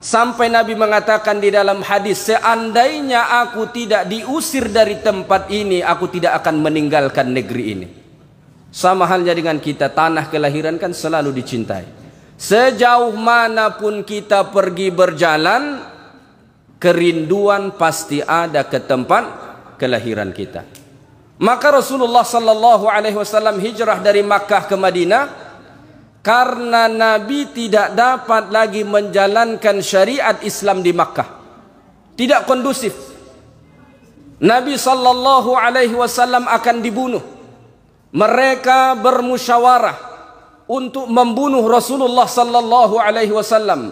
Sampai Nabi mengatakan di dalam hadis, seandainya aku tidak diusir dari tempat ini, aku tidak akan meninggalkan negeri ini. Sama halnya dengan kita, tanah kelahiran kan selalu dicintai. Sejauh manapun kita pergi berjalan, kerinduan pasti ada ke tempat kelahiran kita. Maka Rasulullah sallallahu alaihi wasallam hijrah dari Makkah ke Madinah karena Nabi tidak dapat lagi menjalankan syariat Islam di Makkah. Tidak kondusif. Nabi sallallahu alaihi wasallam akan dibunuh. Mereka bermusyawarah untuk membunuh Rasulullah sallallahu alaihi wasallam.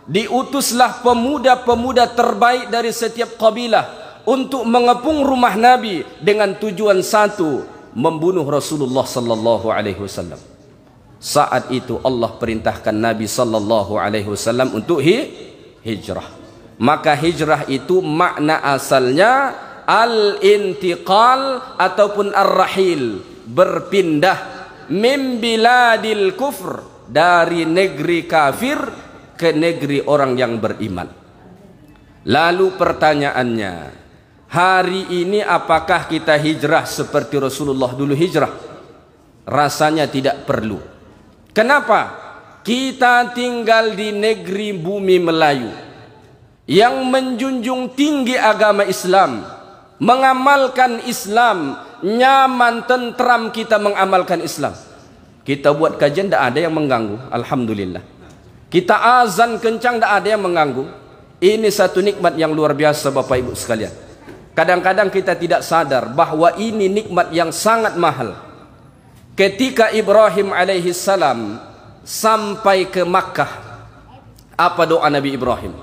Diutuslah pemuda-pemuda terbaik dari setiap kabilah untuk mengepung rumah Nabi dengan tujuan satu, membunuh Rasulullah sallallahu alaihi wasallam. Saat itu Allah perintahkan Nabi sallallahu alaihi wasallam untuk hijrah. Maka hijrah itu makna asalnya al-intiqal ataupun ar-rahil, berpindah min biladil kufr, dari negeri kafir ke negeri orang yang beriman. Lalu pertanyaannya, hari ini apakah kita hijrah seperti Rasulullah dulu hijrah? Rasanya tidak perlu. Kenapa? Kita tinggal di negeri bumi Melayu yang menjunjung tinggi agama Islam, mengamalkan Islam, nyaman, tentram kita mengamalkan Islam. Kita buat kajian tidak ada yang mengganggu, alhamdulillah. Kita azan kencang tidak ada yang mengganggu. Ini satu nikmat yang luar biasa Bapak Ibu sekalian. Kadang-kadang kita tidak sadar bahwa ini nikmat yang sangat mahal. Ketika Ibrahim alaihi salam sampai ke Makkah, apa doa Nabi Ibrahim?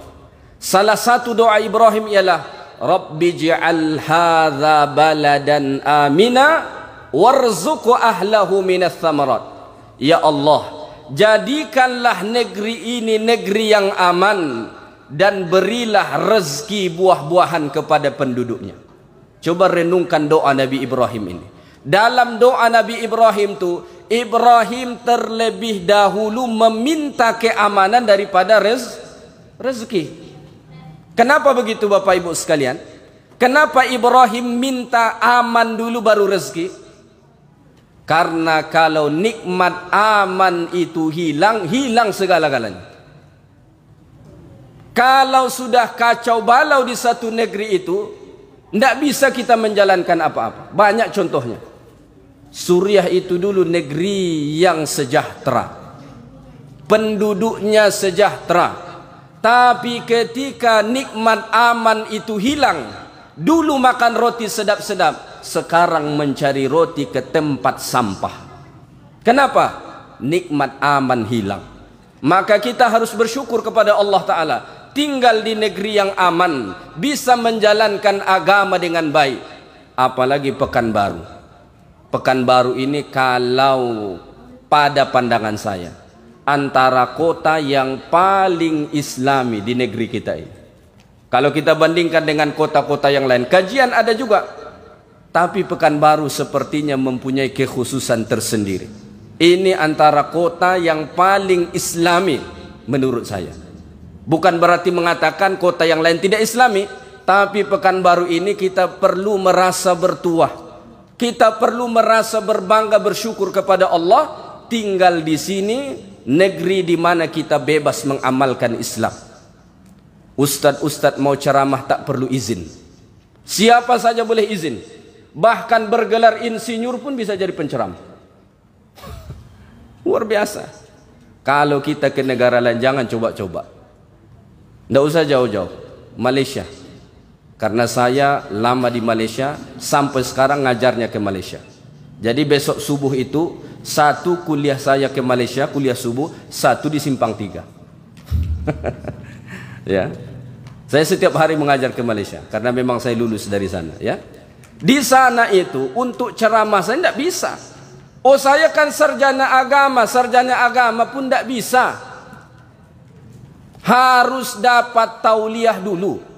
Salah satu doa Ibrahim ialah Rabbi ji'al hadza baladan amina warzuq ahlahu minas thamarat. Ya Allah, jadikanlah negeri ini negeri yang aman dan berilah rezeki buah-buahan kepada penduduknya. Coba renungkan doa Nabi Ibrahim ini. Dalam doa Nabi Ibrahim tu, Ibrahim terlebih dahulu meminta keamanan daripada rezeki. Kenapa begitu Bapak Ibu sekalian? Kenapa Ibrahim minta aman dulu baru rezeki? Karena kalau nikmat aman itu hilang, hilang segala-galanya. Kalau sudah kacau balau di satu negeri itu, tidak bisa kita menjalankan apa-apa. Banyak contohnya. Suriah itu dulu negeri yang sejahtera, penduduknya sejahtera. Tapi ketika nikmat aman itu hilang, dulu makan roti sedap-sedap, sekarang mencari roti ke tempat sampah. Kenapa? Nikmat aman hilang. Maka kita harus bersyukur kepada Allah Ta'ala, tinggal di negeri yang aman, bisa menjalankan agama dengan baik. Apalagi Pekanbaru. Pekanbaru ini kalau pada pandangan saya antara kota yang paling islami di negeri kita ini. Kalau kita bandingkan dengan kota-kota yang lain, kajian ada juga, tapi Pekanbaru sepertinya mempunyai kekhususan tersendiri. Ini antara kota yang paling islami menurut saya. Bukan berarti mengatakan kota yang lain tidak islami, tapi Pekanbaru ini kita perlu merasa bertuah. Kita perlu merasa berbangga, bersyukur kepada Allah tinggal di sini, negeri di mana kita bebas mengamalkan Islam. Ustadz-ustadz mau ceramah tak perlu izin. Siapa saja boleh izin. Bahkan bergelar insinyur pun bisa jadi penceramah. Luar biasa. Kalau kita ke negara lain jangan coba-coba. Tidak usah jauh-jauh. Malaysia. Karena saya lama di Malaysia, sampai sekarang ngajarnya ke Malaysia. Jadi besok subuh itu, satu kuliah saya ke Malaysia, kuliah subuh, satu di Simpang 3. Ya. Saya setiap hari mengajar ke Malaysia, karena memang saya lulus dari sana. Ya. Di sana itu, untuk ceramah saya tidak bisa. Oh saya kan sarjana agama pun tidak bisa. Harus dapat tauliah dulu.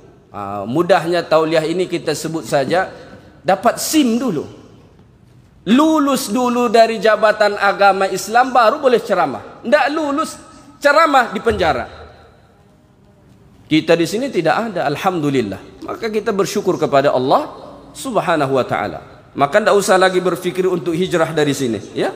Mudahnya tauliah ini kita sebut saja, dapat SIM dulu. Lulus dulu dari jabatan agama Islam baru boleh ceramah. Tidak lulus, ceramah di penjara. Kita di sini tidak ada, alhamdulillah. Maka kita bersyukur kepada Allah Subhanahu wa taala. Maka tidak usah lagi berfikir untuk hijrah dari sini, ya.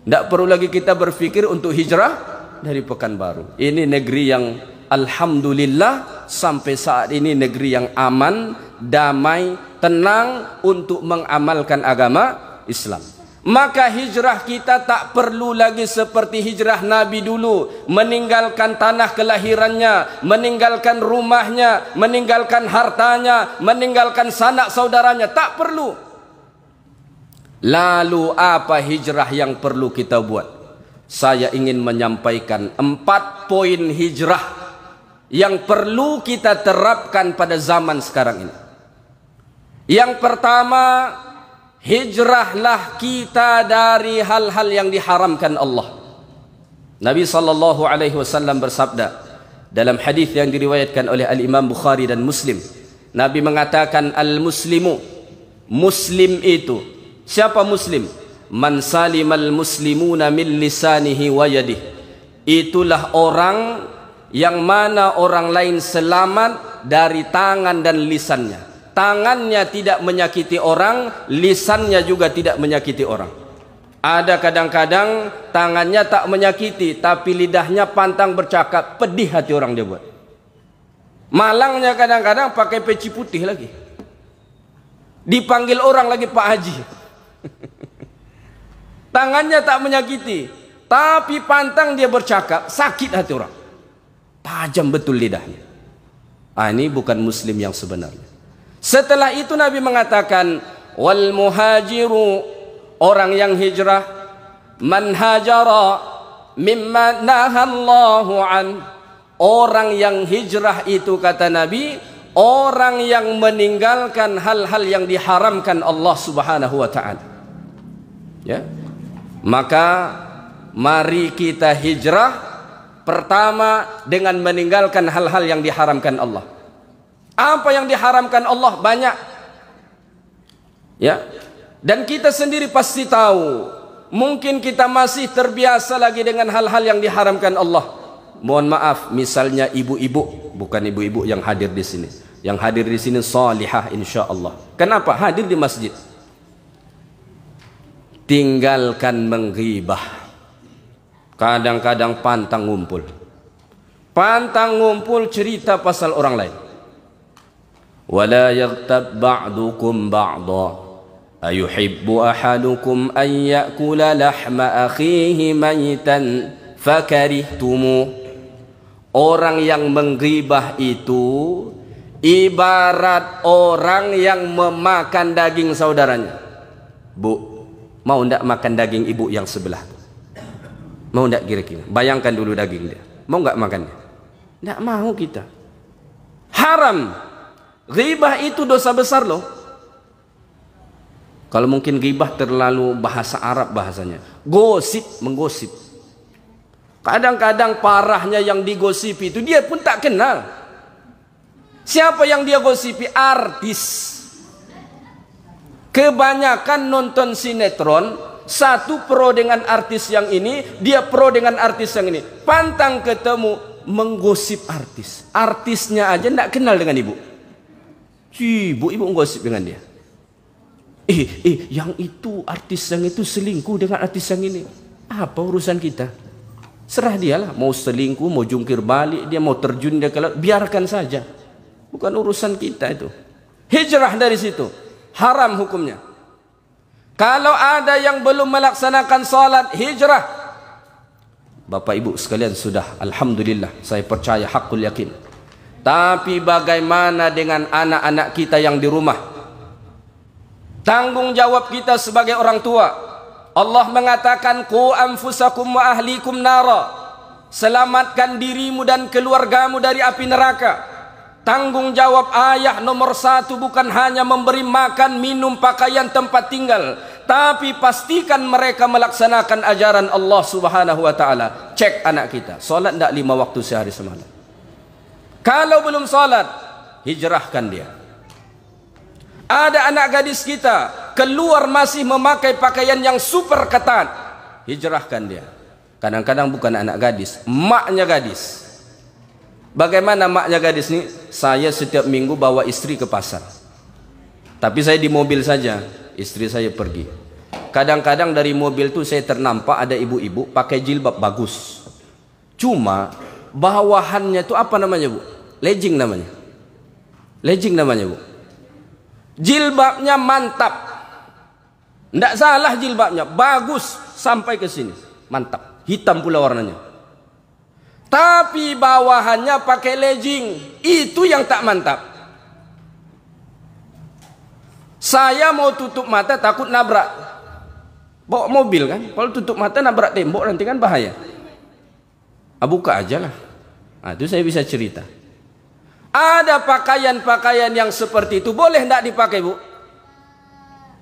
Tidak perlu lagi kita berfikir untuk hijrah dari Pekanbaru. Ini negeri yang alhamdulillah sampai saat ini negeri yang aman, damai, tenang untuk mengamalkan agama Islam. Maka hijrah kita tak perlu lagi seperti hijrah Nabi dulu, meninggalkan tanah kelahirannya, meninggalkan rumahnya, meninggalkan hartanya, meninggalkan sanak saudaranya. Tak perlu. Lalu apa hijrah yang perlu kita buat? Saya ingin menyampaikan 4 poin hijrah yang perlu kita terapkan pada zaman sekarang ini. Yang pertama, hijrahlah kita dari hal-hal yang diharamkan Allah. Nabi SAW bersabda dalam hadis yang diriwayatkan oleh Al-Imam Bukhari dan Muslim. Nabi mengatakan, al-muslimu, muslim itu, siapa muslim? Man salimal muslimuna min lisanihi wa yadihi. Itulah orang yang mana orang lain selamat dari tangan dan lisannya. Tangannya tidak menyakiti orang, lisannya juga tidak menyakiti orang. Ada kadang-kadang tangannya tak menyakiti, tapi lidahnya pantang bercakap, pedih hati orang dia buat. Malangnya kadang-kadang pakai peci putih lagi. Dipanggil orang lagi Pak Haji. Tangannya tak menyakiti, tapi pantang dia bercakap, sakit hati orang. Tajam betul lidahnya. Ini bukan muslim yang sebenarnya. Setelah itu Nabi mengatakan, wal muhajiru, orang yang hijrah, man hajara mimma nahallahu an. Orang yang hijrah itu, kata Nabi, orang yang meninggalkan hal-hal yang diharamkan Allah Subhanahu wa taala. Ya. Maka mari kita hijrah pertama dengan meninggalkan hal-hal yang diharamkan Allah. Apa yang diharamkan Allah banyak, ya. Dan kita sendiri pasti tahu. Mungkin kita masih terbiasa lagi dengan hal-hal yang diharamkan Allah. Mohon maaf, misalnya ibu-ibu, bukan ibu-ibu yang hadir di sini. Yang hadir di sini salihah insyaallah. Kenapa hadir di masjid? Tinggalkan menggibah. Kadang-kadang pantang ngumpul. Pantang ngumpul cerita pasal orang lain. ولا يغتب بعضكم بعضا أيحب أحدكم أن يأكل لحم أخيه ميتا فكرهتموه. Orang yang menggibah itu ibarat orang yang memakan daging saudaranya. Bu, mau ndak makan daging ibu yang sebelah? Mau ndak kira-kira? Bayangkan dulu daging dia. Mau nggak makannya? Ndak mau kita. Haram. Ghibah itu dosa besar loh. Kalau mungkin ghibah terlalu bahasa Arab bahasanya. Gosip, menggosip. Kadang-kadang parahnya yang digosipi itu dia pun tak kenal. Siapa yang dia gosipi? Artis. Kebanyakan nonton sinetron, satu pro dengan artis yang ini, dia pro dengan artis yang ini. Pantang ketemu menggosip artis. Artisnya aja tidak kenal dengan ibu. Ibu menggosip dengan dia. Yang itu, artis yang itu selingkuh dengan artis yang ini. Apa urusan kita? Serah dialah, mau selingkuh, mau jungkir balik, dia mau terjun dia ke laut, biarkan saja. Bukan urusan kita itu. Hijrah dari situ. Haram hukumnya. Kalau ada yang belum melaksanakan salat, hijrah. Bapak ibu sekalian sudah, alhamdulillah, saya percaya hakul yakin. Tapi bagaimana dengan anak-anak kita yang di rumah? Tanggung jawab kita sebagai orang tua. Allah mengatakan, qu anfusakum wa ahlikum nara. Selamatkan dirimu dan keluargamu dari api neraka. Tanggung jawab ayah nomor 1 bukan hanya memberi makan, minum, pakaian, tempat tinggal, tapi pastikan mereka melaksanakan ajaran Allah Subhanahu wa taala. Cek anak kita, salat tidak 5 waktu sehari semalam. Kalau belum salat, hijrahkan dia. Ada anak gadis kita keluar masih memakai pakaian yang super ketat, hijrahkan dia. Kadang-kadang bukan anak gadis, emaknya gadis. Bagaimana maknya gadis ini? Saya setiap minggu bawa istri ke pasar. Tapi saya di mobil saja, istri saya pergi. Kadang-kadang dari mobil tuh saya ternampak ada ibu-ibu pakai jilbab bagus. Cuma bawahannya tuh apa namanya, Bu? Legging namanya. Legging namanya, Bu. Jilbabnya mantap. Nggak salah jilbabnya, bagus sampai ke sini. Mantap, hitam pula warnanya. Tapi bawahannya pakai legging, itu yang tak mantap. Saya mau tutup mata takut nabrak. Bawa mobil kan, kalau tutup mata nabrak tembok nanti kan bahaya. Buka aja lah. Nah, itu saya bisa cerita. Ada pakaian-pakaian yang seperti itu, boleh tidak dipakai, Bu?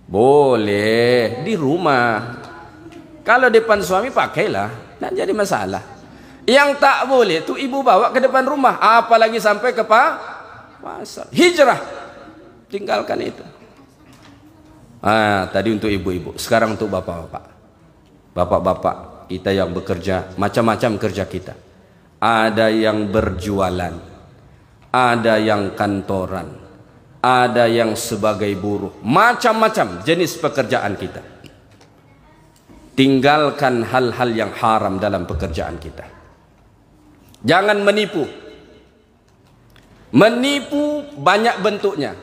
Boleh, di rumah. Kalau depan suami pakailah, tidak jadi masalah. Yang tak boleh itu ibu bawa ke depan rumah, apalagi sampai ke pasar. Hijrah, tinggalkan itu. Tadi untuk ibu-ibu, sekarang untuk bapak-bapak. Bapak-bapak kita yang bekerja, macam-macam kerja kita. Ada yang berjualan, ada yang kantoran, ada yang sebagai buruh, macam-macam jenis pekerjaan kita. Tinggalkan hal-hal yang haram dalam pekerjaan kita. Jangan menipu. Menipu banyak bentuknya.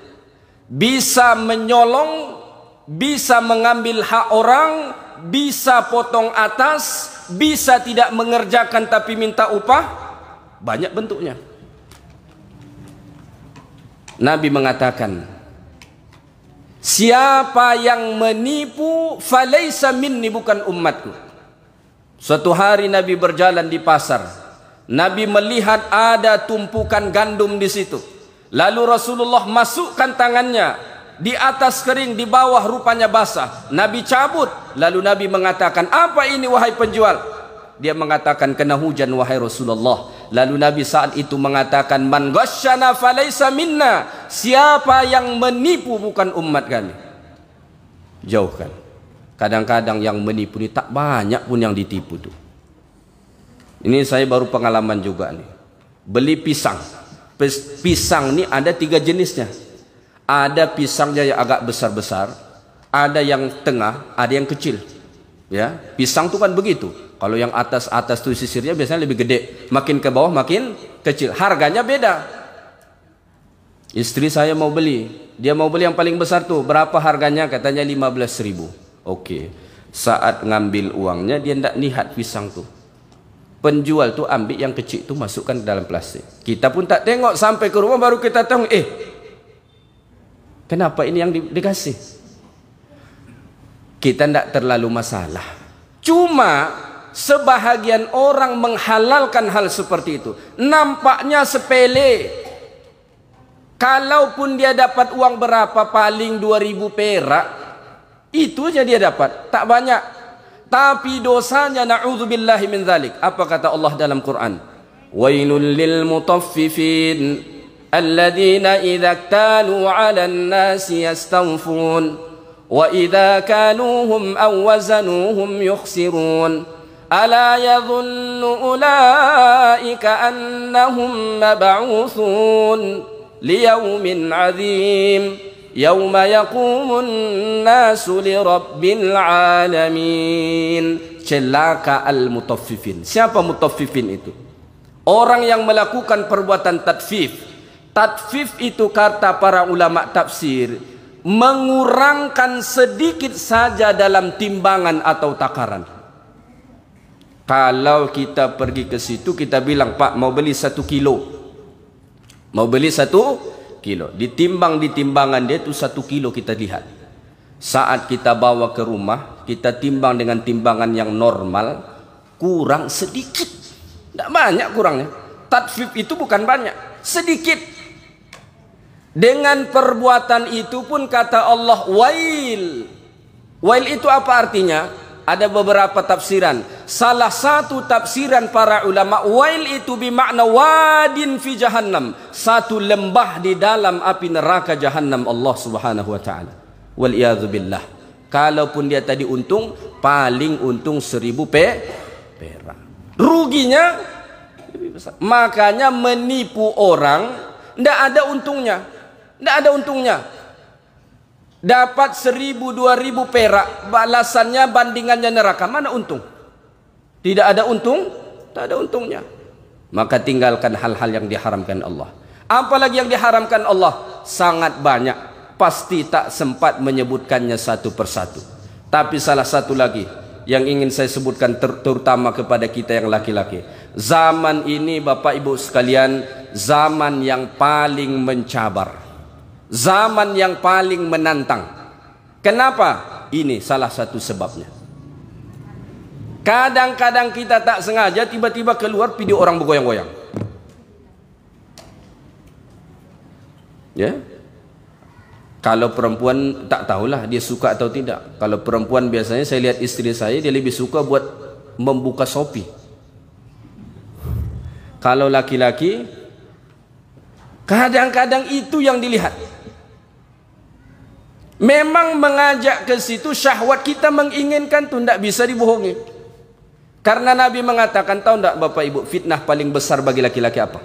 Bisa menyolong, bisa mengambil hak orang, bisa potong atas, bisa tidak mengerjakan tapi minta upah. Banyak bentuknya. Nabi mengatakan, siapa yang menipu falaisa minni, bukan umatku. Suatu hari Nabi berjalan di pasar. Nabi melihat ada tumpukan gandum di situ. Lalu Rasulullah masukkan tangannya, di atas kering, di bawah rupanya basah. Nabi cabut. Lalu Nabi mengatakan, apa ini wahai penjual? Dia mengatakan, kena hujan wahai Rasulullah. Lalu Nabi saat itu mengatakan, man ghasyana falaysa minna. Siapa yang menipu bukan umat kami. Jauhkan. Kadang-kadang yang menipu ini tak banyak pun yang ditipu tuh. Ini saya baru pengalaman juga nih. Beli pisang. Pisang ini ada 3 jenisnya. Ada pisangnya yang agak besar-besar, ada yang tengah, ada yang kecil. Ya, pisang itu kan begitu. Kalau yang atas tuh sisirnya biasanya lebih gede, makin ke bawah makin kecil. Harganya beda. Istri saya mau beli, dia mau beli yang paling besar tuh. Berapa harganya? Katanya 15.000. Oke. Saat ngambil uangnya dia tidak lihat pisang tuh. Penjual tuh ambil yang kecil tuh, masukkan ke dalam plastik. Kita pun tak tengok sampai ke rumah baru kita tahu, kenapa ini yang dikasih? Kita tidak terlalu masalah. Cuma sebahagian orang menghalalkan hal seperti itu. Nampaknya sepele. Kalaupun dia dapat uang berapa, paling 2.000 perak, itu aja dia dapat, tak banyak. Tapi dosanya na'udzubillahi min dzalik. Apa kata Allah dalam Quran? Wailul lil mutaffifin alladzina idza iktalu 'alan nasi yastawfun wa idza kaluhum aw wazanuhum yukhsirun. Ala yadhunnu ulaika annahum mab'uthun liyaumin 'adzim yauma yaqumun nasu lirabbil alamin. Celaka al-mutaffifin. Siapa mutaffifin itu? Orang yang melakukan perbuatan tatfif. Tatfif itu kata para ulama tafsir, mengurangkan sedikit saja dalam timbangan atau takaran. Kalau kita pergi ke situ, kita bilang, Pak mau beli 1 kilo, mau beli 1 kilo, ditimbang di timbangan dia itu 1 kilo kita lihat. Saat kita bawa ke rumah, kita timbang dengan timbangan yang normal, kurang sedikit, tidak banyak kurangnya. Tatfif itu bukan banyak, sedikit. Dengan perbuatan itu pun kata Allah, wail. Wail itu apa artinya? Ada beberapa tafsiran. Salah satu tafsiran para ulama, wail itu bermakna wadin fi jahannam, satu lembah di dalam api neraka jahannam Allah Subhanahu wa taala. Wal iyadzu billah. Kalaupun dia tadi untung, paling untung 1.000 perak. Ruginya lebih besar. Makanya menipu orang tidak ada untungnya. Tidak ada untungnya. Dapat 1.000-2.000 perak, balasannya bandingannya neraka. Mana untung? Tidak ada untung, tak ada untungnya. Maka tinggalkan hal-hal yang diharamkan Allah. Apalagi yang diharamkan Allah sangat banyak, pasti tak sempat menyebutkannya satu persatu. Tapi salah satu lagi yang ingin saya sebutkan, terutama kepada kita yang laki-laki. Zaman ini Bapak Ibu sekalian, zaman yang paling mencabar, zaman yang paling menantang. Kenapa? Ini salah satu sebabnya. Kadang-kadang kita tak sengaja tiba-tiba keluar video orang bergoyang-goyang. Ya. Kalau perempuan tak tahulah dia suka atau tidak. Kalau perempuan biasanya saya lihat istri saya, dia lebih suka buat membuka Shopee. Kalau laki-laki kadang-kadang itu yang dilihat. Memang mengajak ke situ, syahwat kita menginginkan tu, tidak bisa dibohongi. Karena Nabi mengatakan, tahu tidak Bapak Ibu, fitnah paling besar bagi laki-laki apa?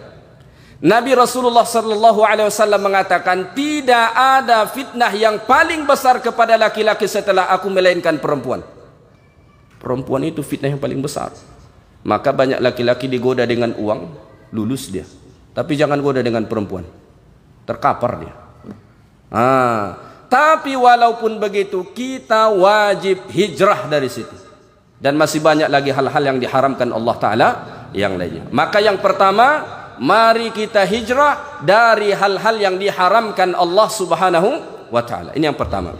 Nabi Rasulullah SAW mengatakan, tidak ada fitnah yang paling besar kepada laki-laki setelah aku melainkan perempuan. Perempuan itu fitnah yang paling besar. Maka banyak laki-laki digoda dengan uang, lulus dia. Tapi jangan goda dengan perempuan, terkapar dia. Tapi walaupun begitu, kita wajib hijrah dari situ. Dan masih banyak lagi hal-hal yang diharamkan Allah Ta'ala yang lainnya. Maka yang pertama, mari kita hijrah dari hal-hal yang diharamkan Allah Subhanahu wa Ta'ala. Ini yang pertama.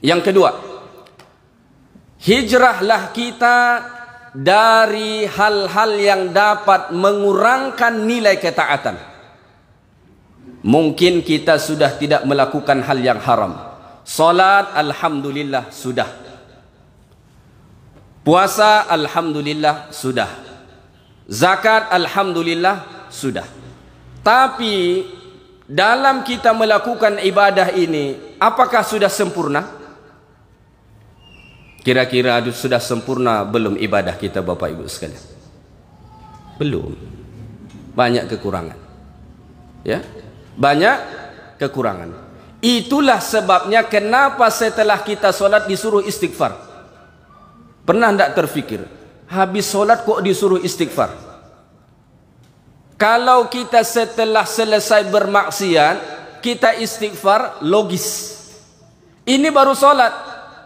Yang kedua, hijrahlah kita dari hal-hal yang dapat mengurangkan nilai ketaatan. Mungkin kita sudah tidak melakukan hal yang haram. Salat alhamdulillah sudah. Puasa alhamdulillah sudah. Zakat alhamdulillah sudah. Tapi dalam kita melakukan ibadah ini, apakah sudah sempurna? Kira-kira sudah sempurna belum ibadah kita Bapak Ibu sekalian? Belum. Banyak kekurangan. Ya, banyak kekurangan. Itulah sebabnya kenapa setelah kita solat disuruh istighfar. Pernah tidak terfikir, habis solat kok disuruh istighfar? Kalau kita setelah selesai bermaksiat, kita istighfar, logis. Ini baru solat.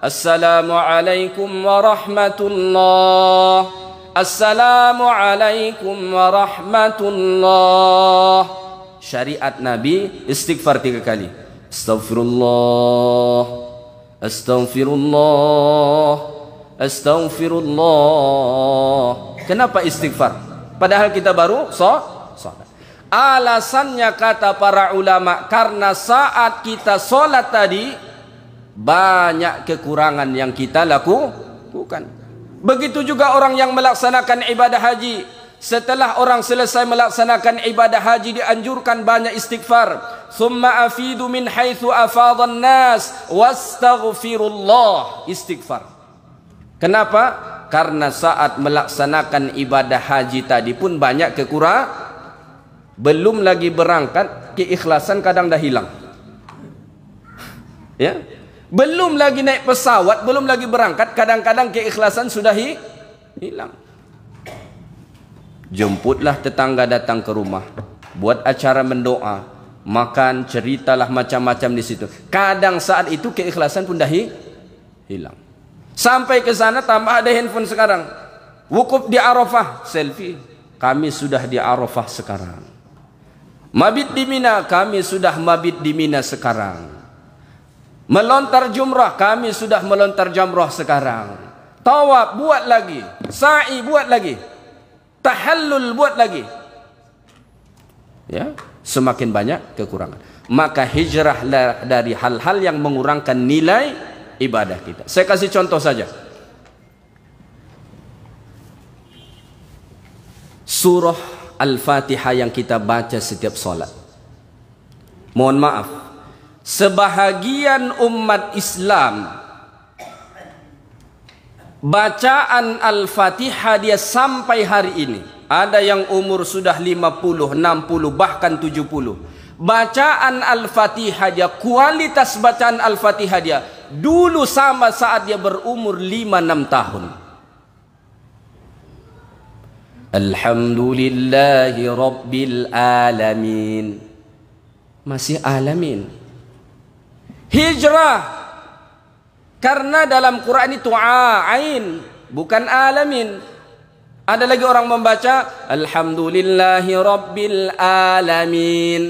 Assalamualaikum warahmatullah. Assalamualaikum warahmatullah. Syariat Nabi istighfar 3 kali. Astaghfirullah, astaghfirullah, astaghfirullah. Kenapa istighfar? Padahal kita baru sholat. Alasannya kata para ulama, karena saat kita sholat tadi banyak kekurangan yang kita lakukan. Begitu juga orang yang melaksanakan ibadah haji. Setelah orang selesai melaksanakan ibadah haji, dianjurkan banyak istighfar. Thumma afidu min haitsu afadhan nas wastaghfirullah. Istighfar. Kenapa? Karena saat melaksanakan ibadah haji tadi pun banyak kekurangan. Belum lagi berangkat, keikhlasan kadang dah hilang. Ya, belum lagi naik pesawat, belum lagi berangkat, kadang-kadang keikhlasan sudah hilang. Jemputlah tetangga datang ke rumah, buat acara mendoa, makan, ceritalah macam-macam di situ. Kadang saat itu keikhlasan pun dah hilang. Sampai ke sana tambah ada handphone sekarang. Wukuf di Arafah, selfie. Kami sudah di Arafah sekarang. Mabit di Mina, kami sudah mabit di Mina sekarang. Melontar jumrah, kami sudah melontar jumrah sekarang. Tawaf buat lagi, sa'i buat lagi, tahallul buat lagi. Ya, semakin banyak kekurangan. Maka hijrahlah dari hal-hal yang mengurangkan nilai ibadah kita. Saya kasih contoh saja. Surah Al-Fatihah yang kita baca setiap solat. Mohon maaf, sebahagian umat Islam bacaan Al-Fatihah dia sampai hari ini ada yang umur sudah 50, 60, bahkan 70. Bacaan Al-Fatihah dia, kualitas bacaan Al-Fatihah dia dulu sama saat dia berumur 5-6 tahun. Alhamdulillahi Rabbil Alamin. Masih alamin. Hijrah. Karena dalam Quran itu ain, bukan alamin. Ada lagi orang membaca Alhamdulillahi Rabbil Alamin.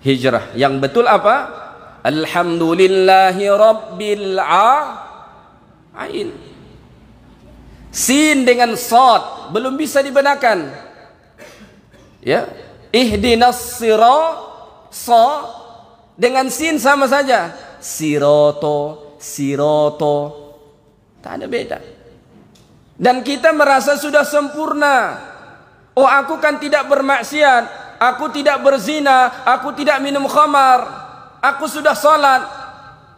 Hijrah. Yang betul apa? Alhamdulillahi Rabbil Ain. Sin dengan sod belum bisa dibenarkan. Ya, ihdinas sirata dengan sin sama saja. Siroto, siroto, tak ada beda. Dan kita merasa sudah sempurna. Oh, aku kan tidak bermaksiat, aku tidak berzina, aku tidak minum khamar, aku sudah salat.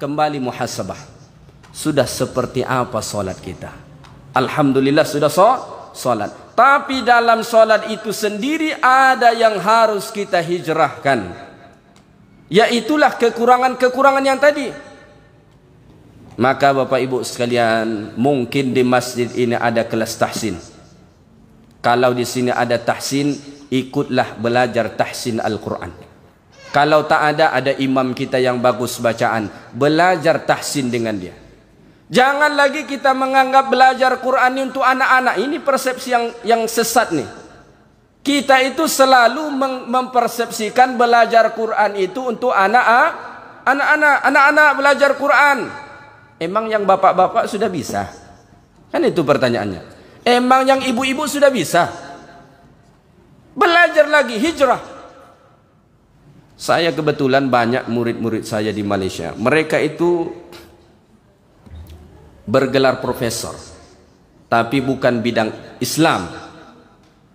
Kembali muhasabah. Sudah seperti apa salat kita? Alhamdulillah sudah salat. Tapi dalam salat itu sendiri ada yang harus kita hijrahkan. Yaitulah kekurangan-kekurangan yang tadi. Maka Bapak Ibu sekalian, mungkin di masjid ini ada kelas tahsin. Kalau di sini ada tahsin, ikutlah belajar tahsin Al-Quran. Kalau tak ada imam kita yang bagus bacaan, belajar tahsin dengan dia. Jangan lagi kita menganggap belajar Quran ini untuk anak-anak. Ini persepsi yang sesat nih. Kita itu selalu mempersepsikan belajar Quran itu untuk anak-anak belajar Quran. Emang yang bapak-bapak sudah bisa? Kan itu pertanyaannya. Emang yang ibu-ibu sudah bisa? Belajar lagi, hijrah. Saya kebetulan banyak murid-murid saya di Malaysia. Mereka itu bergelar profesor, tapi bukan bidang Islam.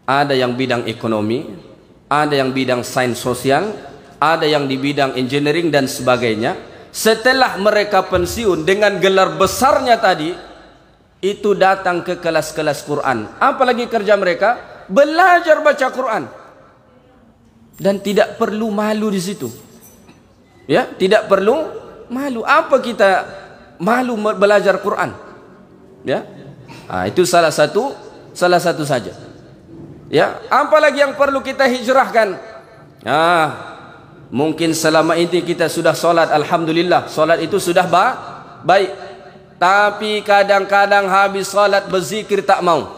Ada yang bidang ekonomi, ada yang bidang sains sosial, ada yang di bidang engineering dan sebagainya. Setelah mereka pensiun dengan gelar besarnya tadi, itu datang ke kelas-kelas Quran. Apalagi kerja mereka? Belajar baca Quran. Dan tidak perlu malu di situ. Ya, tidak perlu malu. Apa kita malu belajar Quran? Ya, itu salah satu saja. Ya, apalagi yang perlu kita hijrahkan? Mungkin selama ini kita sudah solat, alhamdulillah, solat itu sudah baik. Tapi kadang-kadang habis solat berzikir tak mau.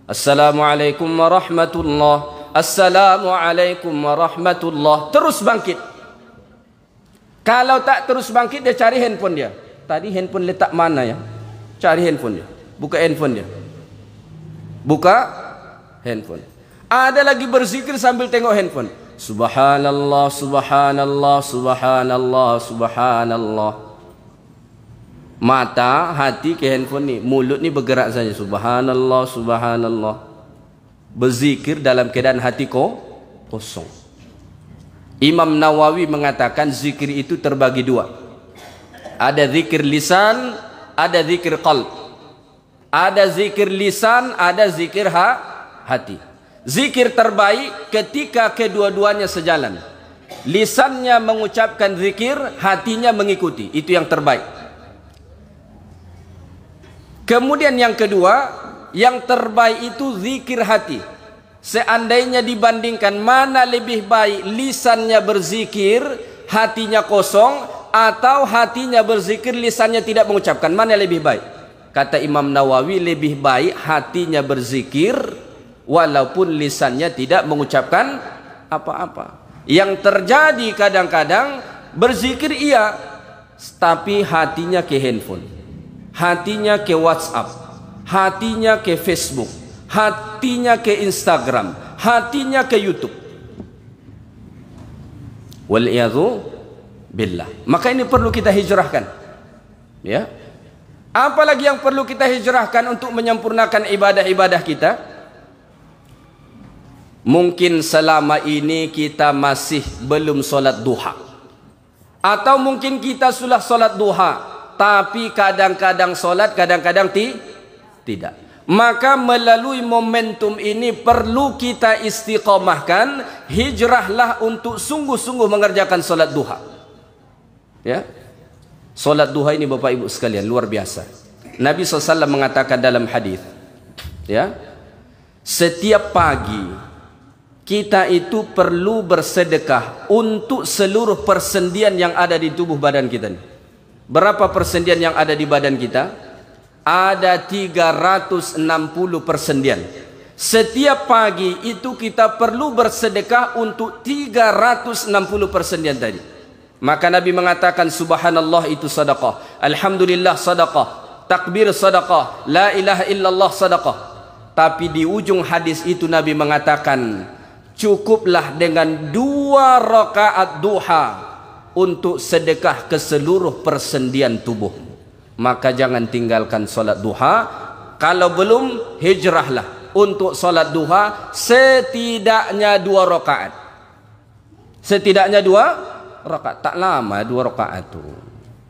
Assalamualaikum warahmatullah, assalamualaikum warahmatullah. Terus bangkit. Kalau tak terus bangkit, dia cari handphone dia. Tadi handphone letak mana ya? Cari handphone dia. Buka handphone dia. Buka handphone. Ada lagi berzikir sambil tengok handphone. Subhanallah, subhanallah, subhanallah, subhanallah. Mata, hati ke handphone ni. Mulut ni bergerak saja. Subhanallah, subhanallah. Berzikir dalam keadaan hati kosong. Imam Nawawi mengatakan zikir itu terbagi dua. Ada zikir lisan, ada zikir qalb. Ada zikir lisan, ada zikir hati. Zikir terbaik ketika kedua-duanya sejalan. Lisannya mengucapkan zikir, hatinya mengikuti. Itu yang terbaik. Kemudian yang kedua, yang terbaik itu zikir hati. Seandainya dibandingkan mana lebih baik, lisannya berzikir, hatinya kosong, atau hatinya berzikir, lisannya tidak mengucapkan, mana lebih baik? Kata Imam Nawawi, lebih baik hatinya berzikir walaupun lisannya tidak mengucapkan apa-apa. Yang terjadi kadang-kadang berzikir iya, tapi hatinya ke handphone, hatinya ke WhatsApp, hatinya ke Facebook, hatinya ke Instagram, hatinya ke YouTube. Wal'iyadhu billah. Maka ini perlu kita hijrahkan. Ya. Apalagi yang perlu kita hijrahkan untuk menyempurnakan ibadah-ibadah kita? Mungkin selama ini kita masih belum solat duha. Atau mungkin kita sudah solat duha, tapi kadang-kadang solat, kadang-kadang tidak. Maka melalui momentum ini perlu kita istiqamahkan, hijrahlah untuk sungguh-sungguh mengerjakan solat duha. Ya, solat duha ini Bapak Ibu sekalian luar biasa. Nabi SAW mengatakan dalam hadis, ya, setiap pagi kita itu perlu bersedekah untuk seluruh persendian yang ada di tubuh badan kita. Berapa persendian yang ada di badan kita? Ada 360 persendian. Setiap pagi itu kita perlu bersedekah untuk 360 persendian tadi. Maka Nabi mengatakan subhanallah itu sedekah, alhamdulillah sedekah, takbir sedekah, la ilaha illallah sedekah. Tapi di ujung hadis itu Nabi mengatakan cukuplah dengan 2 rakaat duha untuk sedekah ke seluruh persendian tubuh. Maka jangan tinggalkan solat duha. Kalau belum, hijrahlah untuk solat duha setidaknya 2 rakaat. Setidaknya 2 rakaat. Tak lama 2 rakaat itu.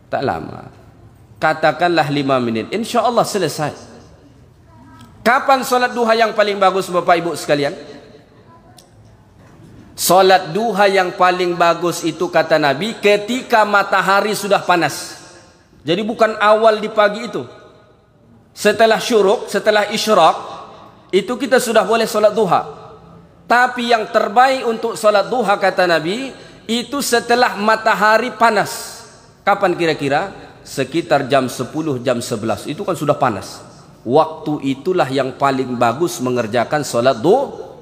Tak lama. Katakanlah 5 menit. Insya Allah selesai. Kapan solat duha yang paling bagus Bapak Ibu sekalian? Solat duha yang paling bagus itu kata Nabi ketika matahari sudah panas. Jadi bukan awal di pagi itu. Setelah syuruk, setelah isyraq, itu kita sudah boleh solat duha. Tapi yang terbaik untuk solat duha kata Nabi, itu setelah matahari panas. Kapan kira-kira? Sekitar jam 10, jam 11. Itu kan sudah panas. Waktu itulah yang paling bagus mengerjakan solat duha.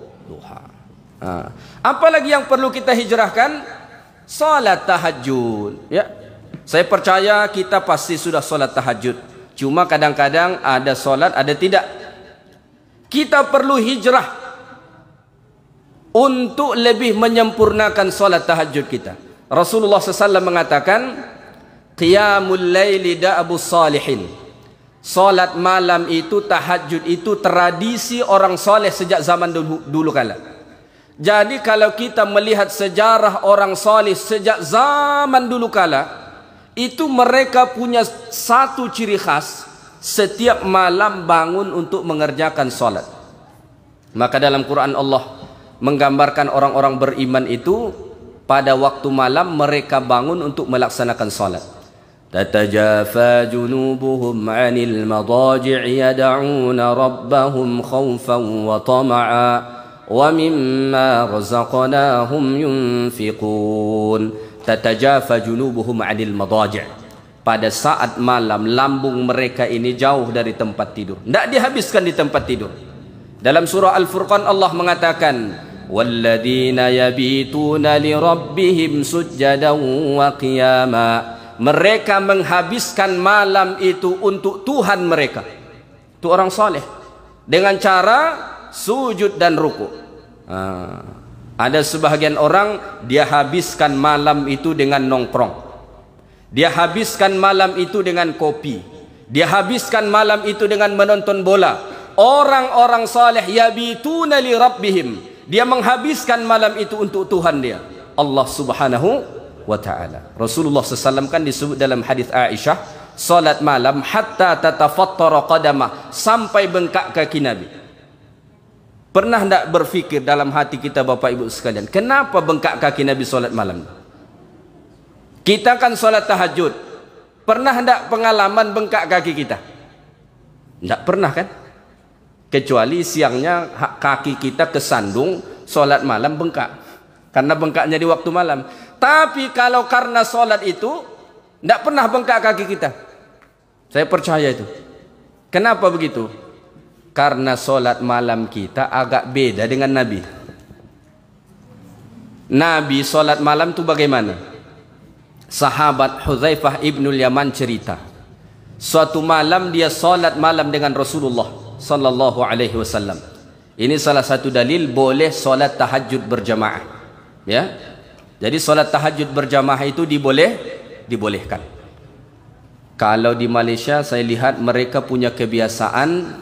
Apalagi yang perlu kita hijrahkan? Solat tahajud. Ya. Saya percaya kita pasti sudah solat tahajud. Cuma kadang-kadang ada solat, ada tidak. Kita perlu hijrah untuk lebih menyempurnakan solat tahajud kita. Rasulullah SAW mengatakan, qiyamul laili da'abus salihin. Solat malam itu, tahajud itu tradisi orang soleh sejak zaman dulu kala. Jadi kalau kita melihat sejarah orang soleh sejak zaman dulu kala, itu mereka punya satu ciri khas, setiap malam bangun untuk mengerjakan solat. Maka dalam Quran Allah menggambarkan orang-orang beriman itu pada waktu malam mereka bangun untuk melaksanakan solat. Tatajafa junubuhum 'anil madaji' yad'una rabbahum khawfan wa tama'a wa mimma razaqnahum yunfiqun. Tatajafa junubuhum 'anil madaji'. Pada saat malam lambung mereka ini jauh dari tempat tidur. Tidak dihabiskan di tempat tidur. Dalam surah Al-Furqan Allah mengatakan, walladzina yabituna li rabbihim sujjadan wa qiyama. Mereka menghabiskan malam itu untuk Tuhan mereka. Itu orang saleh. Dengan cara sujud dan ruku. Ada sebahagian orang dia habiskan malam itu dengan nongkrong. Dia habiskan malam itu dengan kopi. Dia habiskan malam itu dengan menonton bola. Orang-orang saleh yabituna li rabbihim. Dia menghabiskan malam itu untuk Tuhan dia, Allah Subhanahu wa taala. Rasulullah SAW kan disebut dalam hadis Aisyah, salat malam hatta tatafattara qadamah, sampai bengkak kaki Nabi. Pernah tidak berfikir dalam hati kita Bapak Ibu sekalian, kenapa bengkak kaki Nabi solat malam? Kita kan solat tahajud, pernah tidak pengalaman bengkak kaki kita? Tidak pernah kan? Kecuali siangnya kaki kita kesandung, solat malam bengkak. Karena bengkaknya di waktu malam. Tapi kalau karena solat itu, tidak pernah bengkak kaki kita. Saya percaya itu. Kenapa begitu? Karena solat malam kita agak beda dengan Nabi. Nabi solat malam itu bagaimana? Sahabat Hudzaifah ibnul Yaman cerita, suatu malam dia solat malam dengan Rasulullah sallallahu alaihi wasallam. Ini salah satu dalil boleh solat tahajud berjamaah. Ya, jadi solat tahajud berjamaah itu dibolehkan. Kalau di Malaysia saya lihat mereka punya kebiasaan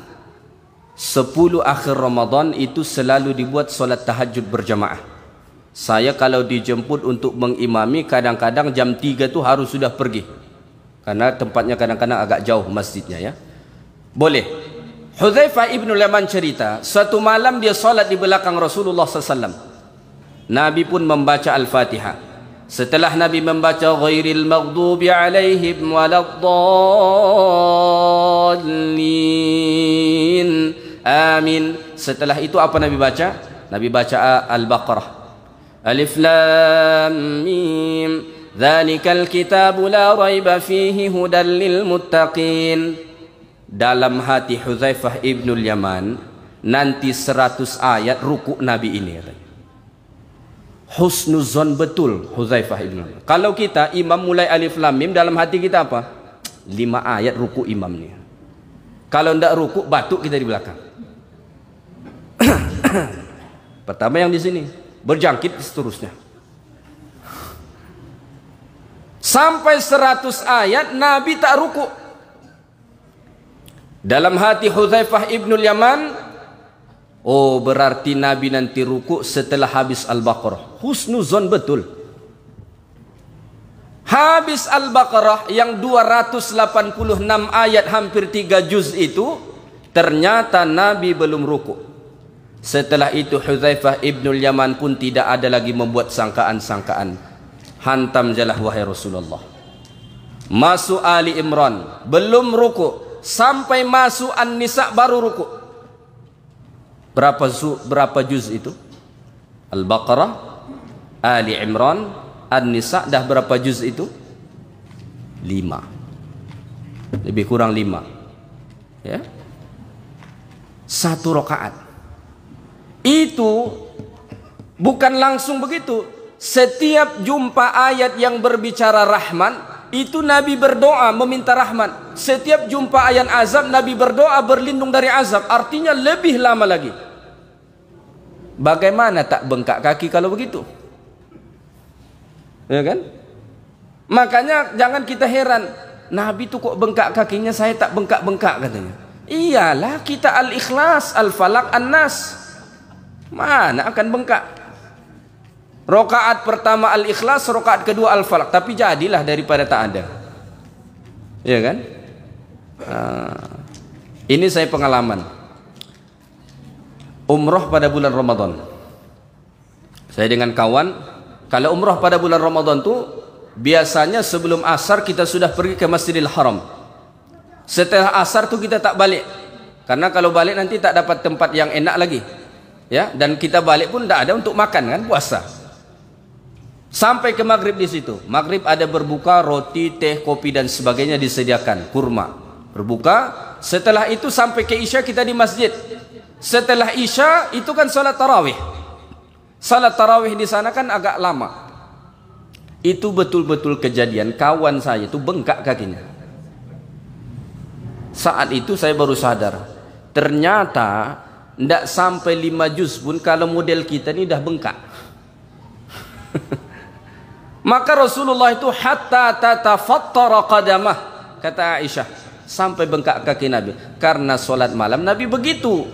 10 akhir Ramadan itu selalu dibuat solat tahajud berjamaah. Saya kalau dijemput untuk mengimami kadang-kadang jam 3 itu harus sudah pergi. Karena tempatnya kadang-kadang agak jauh masjidnya ya. Boleh. Hudzaifah ibn Yaman cerita, suatu malam dia solat di belakang Rasulullah SAW. Nabi pun membaca Al-Fatihah. Setelah Nabi membaca ghairil maghdubi alaihim waladdallin, amin. Setelah itu apa Nabi baca? Nabi baca Al-Baqarah. Alif lam mim, dzalikal kitabu la raiba fihi hudal lil muttaqin. Dalam hati Hudzaifah ibnul Yaman, nanti 100 ayat ruku Nabi ini. Husnuzon betul Hudzaifah ibnul Yaman. Kalau kita imam mulai alif lam mim, dalam hati kita apa? 5 ayat ruku imam ni. Kalau ndak ruku, batuk kita di belakang. Pertama yang di sini, berjangkit seterusnya. Sampai 100 ayat Nabi tak ruku. Dalam hati Hudzaifah ibnul Yaman, oh berarti Nabi nanti ruku setelah habis Al-Baqarah. Husnuzon betul. Habis Al-Baqarah yang 286 ayat, hampir 3 juz itu, ternyata Nabi belum ruku. Setelah itu Hudzaifah ibnul Yaman pun tidak ada lagi membuat sangkaan-sangkaan. Hantam jalah wahai Rasulullah. Masuk Ali Imran belum ruku, sampai masuk An-Nisa baru ruku. Berapa juz itu? Al-Baqarah, Ali Imran, An-Nisa, dah berapa juz itu? 5. Lebih kurang 5. Ya. 1 rakaat. Itu bukan langsung begitu. Setiap jumpa ayat yang berbicara Rahman, itu Nabi berdoa meminta rahmat. Setiap jumpa ayat azab, Nabi berdoa berlindung dari azab. Artinya lebih lama lagi. Bagaimana tak bengkak kaki kalau begitu? Ya kan? Makanya jangan kita heran, Nabi itu kok bengkak kakinya, saya tak bengkak-bengkak katanya. Iyalah kita Al-Ikhlas, Al-Falaq, An-Nas. Mana akan bengkak? Rakaat pertama Al-Ikhlas, rakaat kedua Al-Falaq, tapi jadilah daripada tak ada. Ya kan? Ini saya pengalaman. Umroh pada bulan Ramadan. Saya dengan kawan, kalau umroh pada bulan Ramadan tu biasanya sebelum asar kita sudah pergi ke Masjidil Haram. Setelah asar tu kita tak balik. Karena kalau balik nanti tak dapat tempat yang enak lagi. Ya, dan kita balik pun tak ada untuk makan kan, puasa. Sampai ke maghrib di situ. Maghrib ada berbuka, roti, teh, kopi dan sebagainya disediakan, kurma. Berbuka. Setelah itu sampai ke Isya kita di masjid. Setelah Isya itu kan salat tarawih. Salat tarawih di sana kan agak lama. Itu betul-betul kejadian. Kawan saya itu bengkak kakinya. Saat itu saya baru sadar, ternyata tidak sampai 5 juz pun kalau model kita ini dah bengkak. Maka Rasulullah itu hatta tatafattara qadamah, kata Aisyah, sampai bengkak kaki Nabi. Karena solat malam Nabi begitu.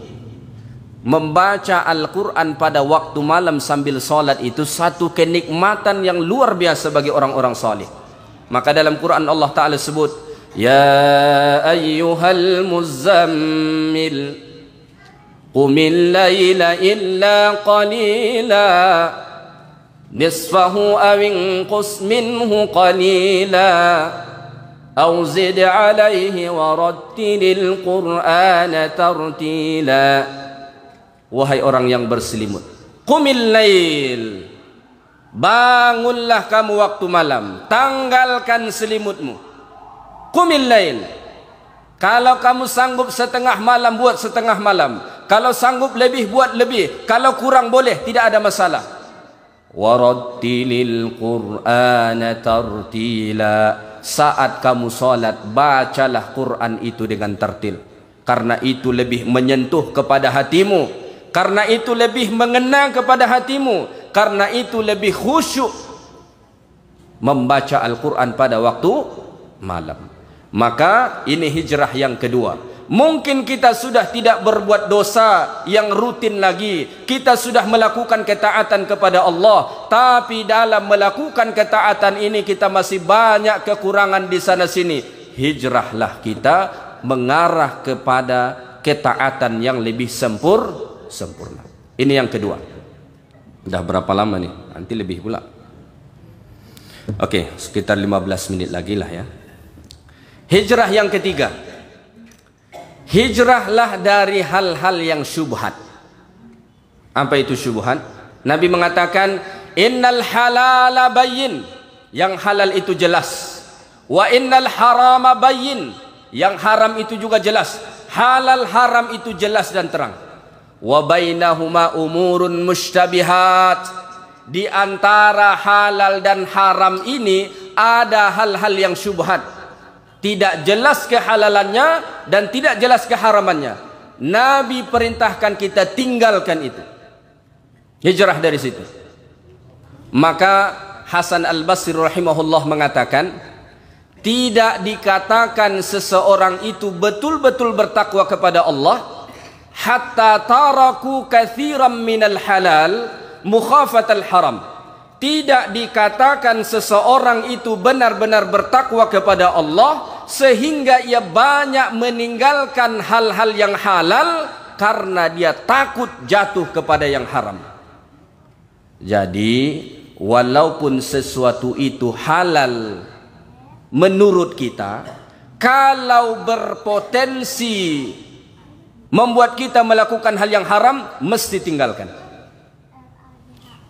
Membaca Al-Quran pada waktu malam sambil solat itu satu kenikmatan yang luar biasa bagi orang-orang salih. Maka dalam Quran Allah Ta'ala sebut, Ya ayyuhal muzammil qumil layla illa qalila nisfahu awin qus minhu qalila aw zid alaihi warattilil qur'ana tartila. Wahai orang yang berselimut, qumil lail, bangunlah kamu waktu malam, tanggalkan selimutmu. Qumil lail, kalau kamu sanggup setengah malam buat setengah malam, kalau sanggup lebih buat lebih, kalau kurang boleh, tidak ada masalah. Warattilil qur'ana tartila, saat kamu salat bacalah Quran itu dengan tartil, karena itu lebih menyentuh kepada hatimu, karena itu lebih mengena kepada hatimu, karena itu lebih khusyuk membaca Al-Quran pada waktu malam. Maka ini hijrah yang kedua. Mungkin kita sudah tidak berbuat dosa yang rutin lagi, kita sudah melakukan ketaatan kepada Allah, tapi dalam melakukan ketaatan ini kita masih banyak kekurangan di sana sini. Hijrahlah kita mengarah kepada ketaatan yang lebih sempurna. Ini yang kedua. Udah berapa lama nih? Nanti lebih pula. Oke, sekitar 15 menit lagi lah ya. Hijrah yang ketiga. Hijrahlah dari hal-hal yang syubhat. Apa itu syubhat? Nabi mengatakan, innal halala bayyin, yang halal itu jelas. Wa innal harama bayyin, yang haram itu juga jelas. Halal haram itu jelas dan terang. Wa bainahuma umurun mushtabihat, di antara halal dan haram ini ada hal-hal yang syubhat, tidak jelas kehalalannya dan tidak jelas keharamannya. Nabi perintahkan kita tinggalkan itu, hijrah dari situ. Maka Hasan Al-Basri rahimahullah mengatakan, tidak dikatakan seseorang itu betul-betul bertakwa kepada Allah hatta taraku katsiran minal halal mukhafatal haram. Tidak dikatakan seseorang itu benar-benar bertakwa kepada Allah sehingga ia banyak meninggalkan hal-hal yang halal karena dia takut jatuh kepada yang haram. Jadi walaupun sesuatu itu halal menurut kita, kalau berpotensi membuat kita melakukan hal yang haram, mesti tinggalkan.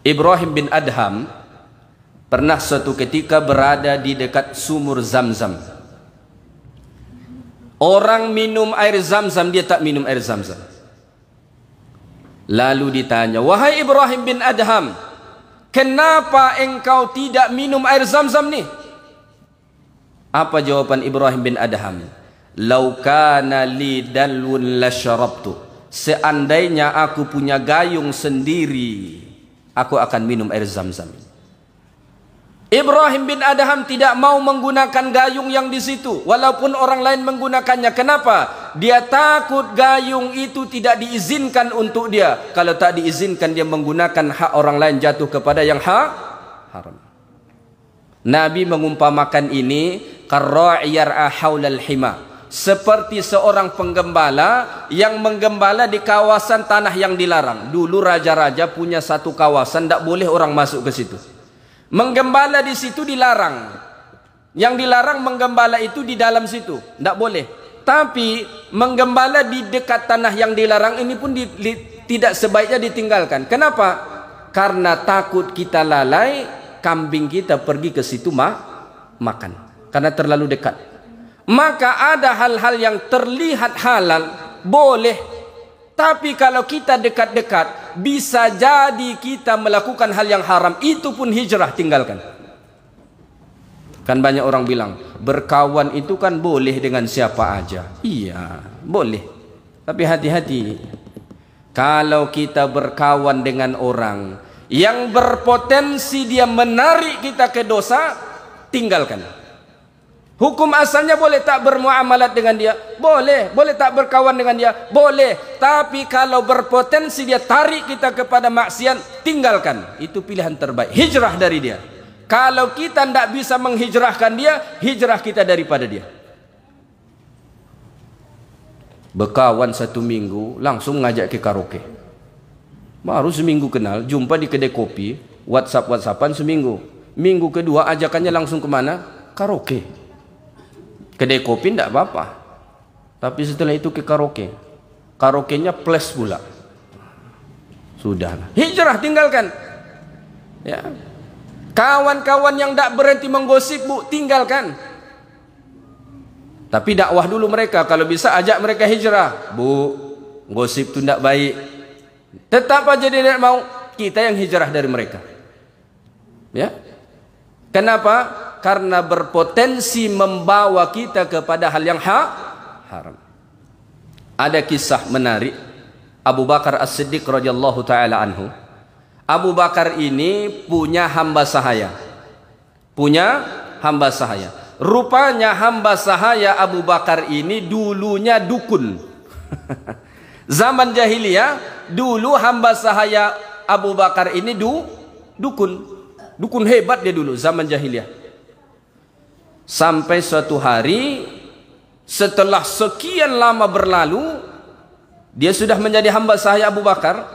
Ibrahim bin Adham pernah suatu ketika berada di dekat sumur Zamzam. Orang minum air Zamzam, dia tak minum air Zamzam. Lalu ditanya, wahai Ibrahim bin Adham, kenapa engkau tidak minum air Zamzam nih? Apa jawaban Ibrahim bin Adham? Lau kana li dalwun lasyarabtu, seandainya aku punya gayung sendiri, aku akan minum air Zamzam. Ibrahim bin Adham tidak mau menggunakan gayung yang di situ, walaupun orang lain menggunakannya. Kenapa? Dia takut gayung itu tidak diizinkan untuk dia. Kalau tak diizinkan, dia menggunakan hak orang lain, jatuh kepada yang haram. Nabi mengumpamakan ini karra'i yar'a haulal hima, seperti seorang penggembala yang menggembala di kawasan tanah yang dilarang. Dulu raja-raja punya satu kawasan, tak boleh orang masuk ke situ. Menggembala di situ dilarang. Yang dilarang menggembala itu di dalam situ, tak boleh. Tapi menggembala di dekat tanah yang dilarang ini pun tidak sebaiknya ditinggalkan. Kenapa? Karena takut kita lalai, kambing kita pergi ke situ makan, karena terlalu dekat. Maka ada hal-hal yang terlihat halal, boleh. Tapi kalau kita dekat-dekat, bisa jadi kita melakukan hal yang haram. Itu pun hijrah, tinggalkan. Kan banyak orang bilang, berkawan itu kan boleh dengan siapa aja. Iya, boleh. Tapi hati-hati. Kalau kita berkawan dengan orang yang berpotensi dia menarik kita ke dosa, tinggalkan. Hukum asalnya boleh tak bermuamalat dengan dia, boleh. Boleh tak berkawan dengan dia, boleh. Tapi kalau berpotensi dia tarik kita kepada maksiat, tinggalkan. Itu pilihan terbaik, hijrah dari dia. Kalau kita tidak bisa menghijrahkan dia, hijrah kita daripada dia. Berkawan 1 minggu, langsung ngajak ke karaoke. Baru seminggu kenal, jumpa di kedai kopi, WhatsApp-WhatsAppan seminggu. Minggu kedua ajakannya langsung kemana? Karaoke. Kedai kopi tidak apa-apa, tapi setelah itu ke karaoke. Karaoke-nya plus pula. Sudahlah, hijrah, tinggalkan. Ya. Kawan-kawan yang tidak berhenti menggosip, bu, tinggalkan. Tapi dakwah dulu mereka, kalau bisa ajak mereka hijrah. Bu, gosip itu tidak baik. Tetap aja dia tidak mau, kita yang hijrah dari mereka. Ya. Kenapa? Karena berpotensi membawa kita kepada hal yang haram. Ada kisah menarik Abu Bakar As-Siddiq radhiyallahu taala anhu. Abu Bakar ini punya hamba sahaya. Punya hamba sahaya. Rupanya hamba sahaya Abu Bakar ini dulunya dukun. Zaman jahiliyah, dulu hamba sahaya Abu Bakar ini dukun. Dukun hebat dia dulu zaman jahiliyah. Sampai suatu hari setelah sekian lama berlalu, Dia sudah menjadi hamba sahaya Abu Bakar,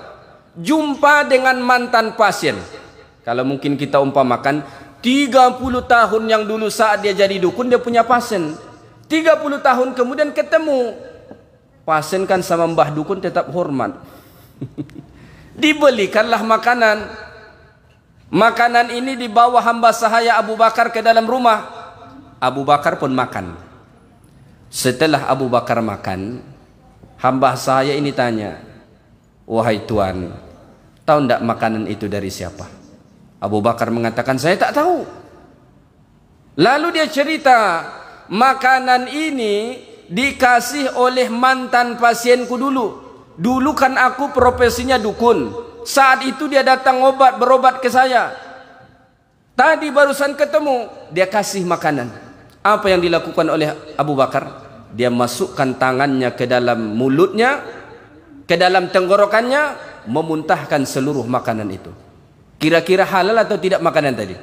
jumpa dengan mantan pasien. Kalau mungkin kita umpamakan 30 tahun yang dulu saat dia jadi dukun dia punya pasien. 30 tahun kemudian ketemu. Pasien kan sama mbah dukun tetap hormat. Dibelikanlah makanan. Makanan ini dibawa hamba sahaya Abu Bakar ke dalam rumah. Abu Bakar pun makan. Setelah Abu Bakar makan, hamba sahaya ini tanya, "Wahai tuan, tahu tidak makanan itu dari siapa?" Abu Bakar mengatakan, "Saya tak tahu." Lalu dia cerita, "Makanan ini dikasih oleh mantan pasienku dulu. Dulu kan aku profesinya dukun. Saat itu dia datang berobat ke saya. Tadi barusan ketemu, dia kasih makanan." Apa yang dilakukan oleh Abu Bakar? Dia masukkan tangannya ke dalam mulutnya, ke dalam tenggorokannya, memuntahkan seluruh makanan itu. Kira-kira halal atau tidak makanan tadi?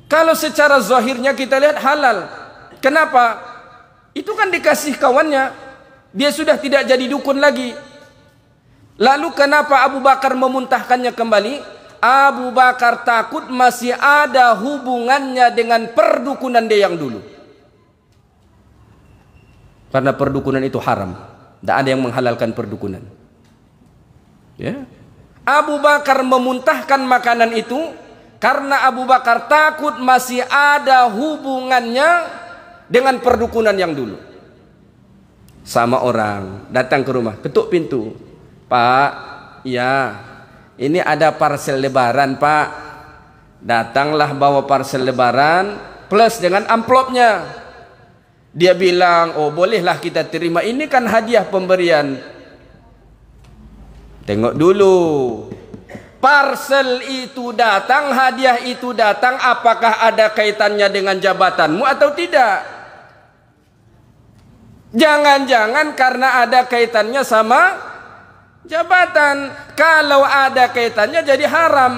Kalau secara zahirnya kita lihat halal. Kenapa? Itu kan dikasih kawannya. Dia sudah tidak jadi dukun lagi. Lalu kenapa Abu Bakar memuntahkannya kembali? Abu Bakar takut masih ada hubungannya dengan perdukunan dia yang dulu. Karena perdukunan itu haram. Tidak ada yang menghalalkan perdukunan. Ya. Abu Bakar memuntahkan makanan itu karena Abu Bakar takut masih ada hubungannya dengan perdukunan yang dulu. Sama orang datang ke rumah, ketuk pintu. "Pak, ya, ini ada parcel lebaran, Pak." Datanglah bawa parcel lebaran plus dengan amplopnya. Dia bilang, "Oh, bolehlah kita terima. Ini kan hadiah pemberian." Tengok dulu. Parcel itu datang, hadiah itu datang, apakah ada kaitannya dengan jabatanmu atau tidak? Jangan-jangan karena ada kaitannya sama jabatan. Kalau ada kaitannya jadi haram.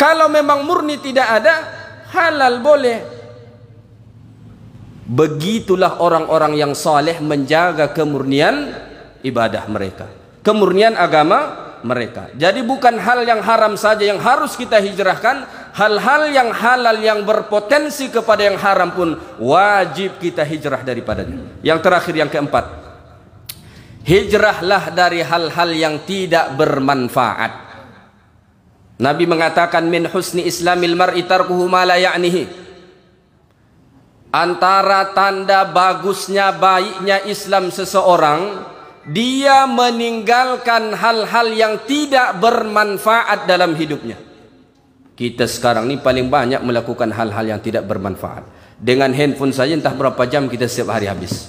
Kalau memang murni tidak ada, halal boleh. Begitulah orang-orang yang saleh menjaga kemurnian ibadah mereka, kemurnian agama mereka. Jadi bukan hal yang haram saja yang harus kita hijrahkan, hal-hal yang halal yang berpotensi kepada yang haram pun wajib kita hijrah daripadanya. Yang terakhir, yang keempat, hijrahlah dari hal-hal yang tidak bermanfaat. Nabi mengatakan, "Min husni islamil mar'i tarkuhu ma la ya'nihi." Antara tanda bagusnya, baiknya Islam seseorang, dia meninggalkan hal-hal yang tidak bermanfaat dalam hidupnya. Kita sekarang ini paling banyak melakukan hal-hal yang tidak bermanfaat. Dengan handphone saja entah berapa jam kita setiap hari habis.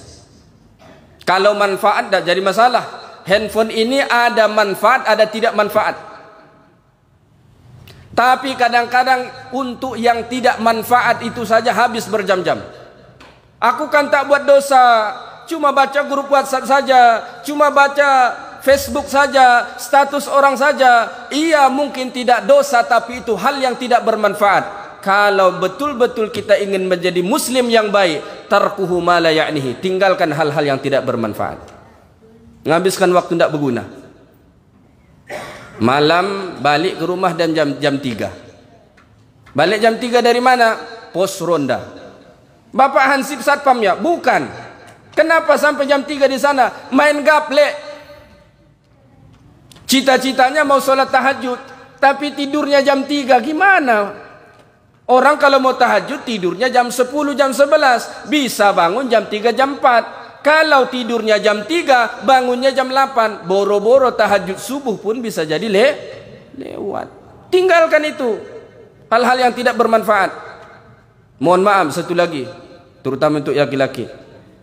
Kalau manfaat tak jadi masalah. Handphone ini ada manfaat, ada tidak manfaat. Tapi kadang-kadang untuk yang tidak manfaat itu saja habis berjam-jam. Aku kan tak buat dosa, cuma baca grup WhatsApp saja, cuma baca Facebook saja, status orang saja. Iya, mungkin tidak dosa, tapi itu hal yang tidak bermanfaat. Kalau betul-betul kita ingin menjadi muslim yang baik, tarkuhu ma la ya'nihi, tinggalkan hal-hal yang tidak bermanfaat. Menghabiskan waktu tidak berguna. Malam balik ke rumah dan jam 3. Balik jam 3 dari mana? Pos ronda. Bapak Hansip Satpam ya? Bukan. Kenapa sampai jam 3 di sana? Main gaplek. Cita-citanya mau sholat tahajud, tapi tidurnya jam 3. Gimana? Orang kalau mau tahajud tidurnya jam 10, jam 11. Bisa bangun jam 3, jam 4. Kalau tidurnya jam 3, bangunnya jam 8. Boro-boro tahajud subuh pun bisa jadi lewat. Tinggalkan itu. Hal-hal yang tidak bermanfaat. Mohon maaf, satu lagi, terutama untuk laki-laki,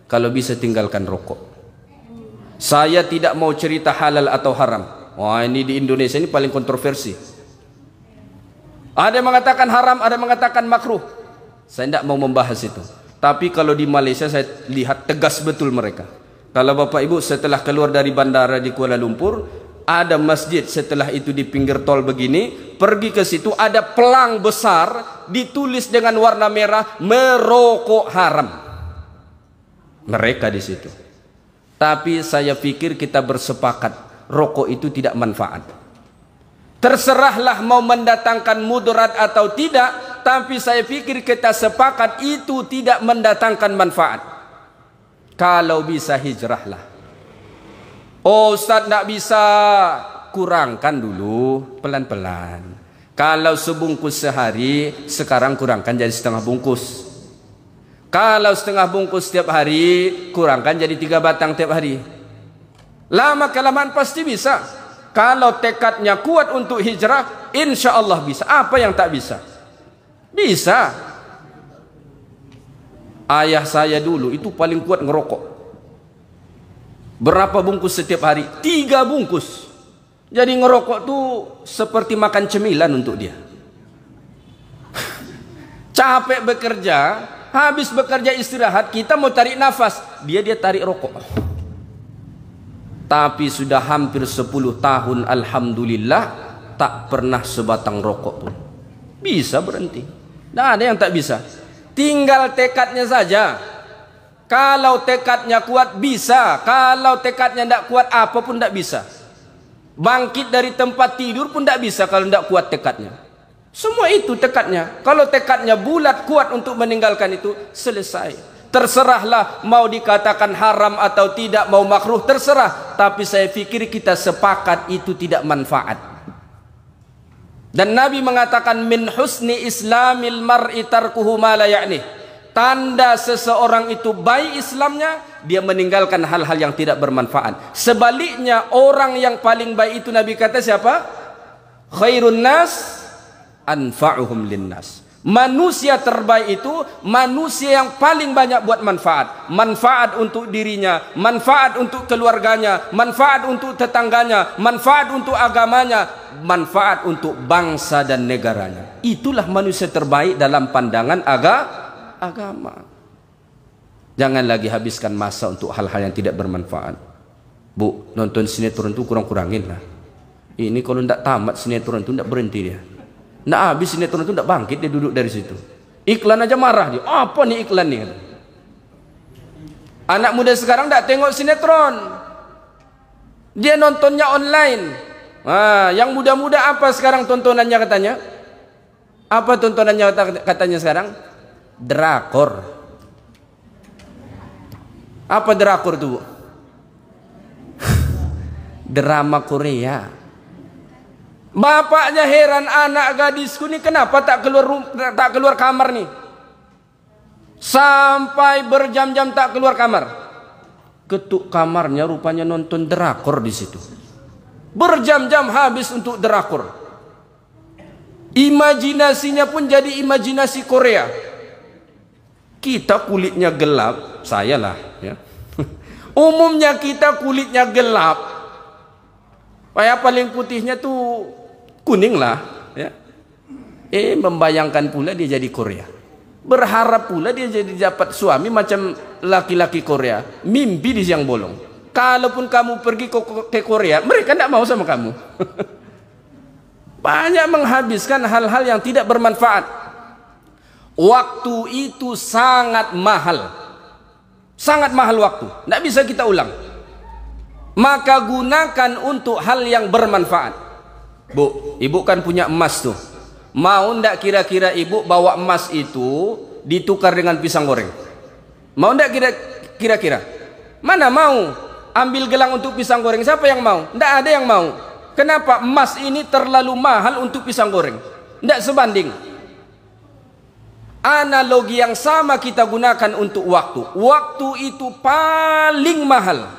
kalau bisa tinggalkan rokok. Saya tidak mau cerita halal atau haram. Wah, ini di Indonesia ini paling kontroversi. Ada yang mengatakan haram, ada yang mengatakan makruh. Saya tidak mau membahas itu. Tapi kalau di Malaysia saya lihat tegas betul mereka. Kalau Bapak Ibu setelah keluar dari bandara di Kuala Lumpur, ada masjid setelah itu di pinggir tol begini, pergi ke situ ada pelang besar ditulis dengan warna merah, merokok haram. Mereka di situ. Tapi saya pikir kita bersepakat rokok itu tidak manfaat. Terserahlah mau mendatangkan mudarat atau tidak, tapi saya pikir kita sepakat itu tidak mendatangkan manfaat. Kalau bisa hijrahlah. Oh Ustaz tidak bisa, kurangkan dulu pelan-pelan. Kalau sebungkus sehari, sekarang kurangkan jadi setengah bungkus. Kalau setengah bungkus setiap hari, kurangkan jadi 3 batang tiap hari. Lama kelamaan pasti bisa. Kalau tekadnya kuat untuk hijrah, insya Allah bisa. Apa yang tak bisa? Bisa. Ayah saya dulu itu paling kuat ngerokok. Berapa bungkus setiap hari? 3 bungkus. Jadi ngerokok tuh seperti makan cemilan untuk dia. Capek bekerja, habis bekerja istirahat, kita mau tarik nafas, dia tarik rokok. Tapi sudah hampir 10 tahun alhamdulillah tak pernah sebatang rokok pun. Bisa berhenti. Tidak ada yang tak bisa. Tinggal tekadnya saja. Kalau tekadnya kuat bisa. Kalau tekadnya tidak kuat apapun tidak bisa. Bangkit dari tempat tidur pun tidak bisa kalau tidak kuat tekadnya. Semua itu tekadnya. Kalau tekadnya bulat kuat untuk meninggalkan itu, selesai. Terserahlah mau dikatakan haram atau tidak, mau makruh, terserah. Tapi saya pikir kita sepakat itu tidak manfaat. Dan Nabi mengatakan min husni islamil mar'i tarkuhu ma la ya'ni. Tanda seseorang itu baik Islamnya, dia meninggalkan hal-hal yang tidak bermanfaat. Sebaliknya orang yang paling baik itu Nabi kata siapa? Khairun nas anfa'uhum linnas. Manusia terbaik itu manusia yang paling banyak buat manfaat. Manfaat untuk dirinya, manfaat untuk keluarganya, manfaat untuk tetangganya, manfaat untuk agamanya, manfaat untuk bangsa dan negaranya. Itulah manusia terbaik dalam pandangan agama. Jangan lagi habiskan masa untuk hal-hal yang tidak bermanfaat. Bu, nonton sinetron itu kurang-kurangin lah. Ini kalau tidak tamat sinetron itu tidak berhenti dia. Nggak habis sinetron itu nggak bangkit, dia duduk dari situ. Iklan aja marah dia. Apa nih iklan nih? Anak muda sekarang nggak tengok sinetron, dia nontonnya online. Yang muda-muda apa sekarang tontonannya katanya? Apa tontonannya katanya sekarang? Drakor. Apa drakor tuh? Drama Korea. Bapaknya heran, anak gadisku ini kenapa tak keluar kamar nih? Sampai berjam-jam tak keluar kamar. Ketuk kamarnya rupanya nonton drakor di situ. Berjam-jam habis untuk drakor. Imajinasinya pun jadi imajinasi Korea. Kita kulitnya gelap, saya lah ya. Umumnya kita kulitnya gelap. Kayak paling putihnya tuh kuning lah ya. Membayangkan pula dia jadi Korea. Berharap pula dia jadi dapat suami macam laki-laki Korea. Mimpi di siang bolong. Kalaupun kamu pergi ke Korea, mereka tidak mau sama kamu. Banyak menghabiskan hal-hal yang tidak bermanfaat. Waktu itu sangat mahal. Sangat mahal waktu. Tidak bisa kita ulang. Maka gunakan untuk hal yang bermanfaat. Bu, ibu kan punya emas tuh. Mau ndak kira-kira ibu bawa emas itu ditukar dengan pisang goreng? Mau ndak kira-kira? Mana mau ambil gelang untuk pisang goreng? Siapa yang mau? Ndak ada yang mau. Kenapa? Emas ini terlalu mahal untuk pisang goreng. Ndak sebanding. Analogi yang sama kita gunakan untuk waktu. Waktu itu paling mahal.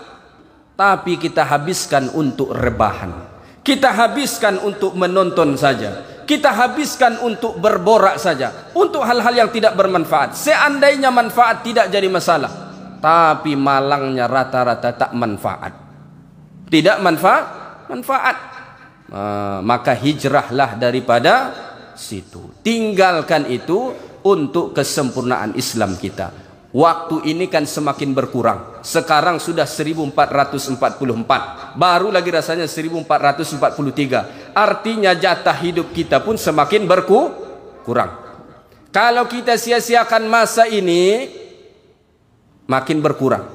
Tapi kita habiskan untuk rebahan. Kita habiskan untuk menonton saja. Kita habiskan untuk berborak saja. Untuk hal-hal yang tidak bermanfaat. Seandainya manfaat tidak jadi masalah. Tapi malangnya rata-rata tak manfaat. Tidak manfaat. Maka hijrahlah daripada situ. Tinggalkan itu untuk kesempurnaan Islam kita. Waktu ini kan semakin berkurang. Sekarang sudah 1444. Baru lagi rasanya 1443. Artinya jatah hidup kita pun semakin berkurang. Kalau kita sia-siakan masa ini, makin berkurang.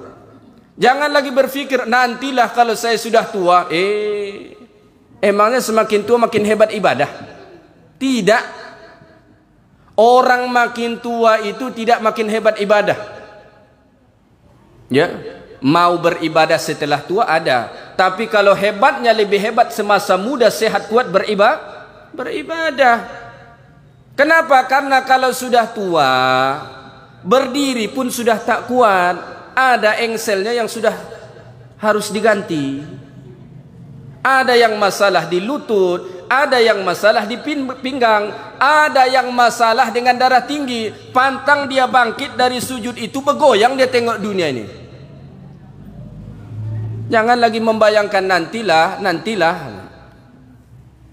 Jangan lagi berpikir nantilah kalau saya sudah tua. Emangnya semakin tua makin hebat ibadah? Tidak. Orang makin tua itu tidak makin hebat ibadah. Ya, mau beribadah setelah tua ada, tapi kalau hebatnya lebih hebat semasa muda, sehat, kuat, beribadah. Kenapa? Karena kalau sudah tua, berdiri pun sudah tak kuat, ada engselnya yang sudah harus diganti. Ada yang masalah di lutut, ada yang masalah di pinggang, ada yang masalah dengan darah tinggi. Pantang dia bangkit dari sujud itu bergoyang, dia tengok dunia ini. Jangan lagi membayangkan nantilah.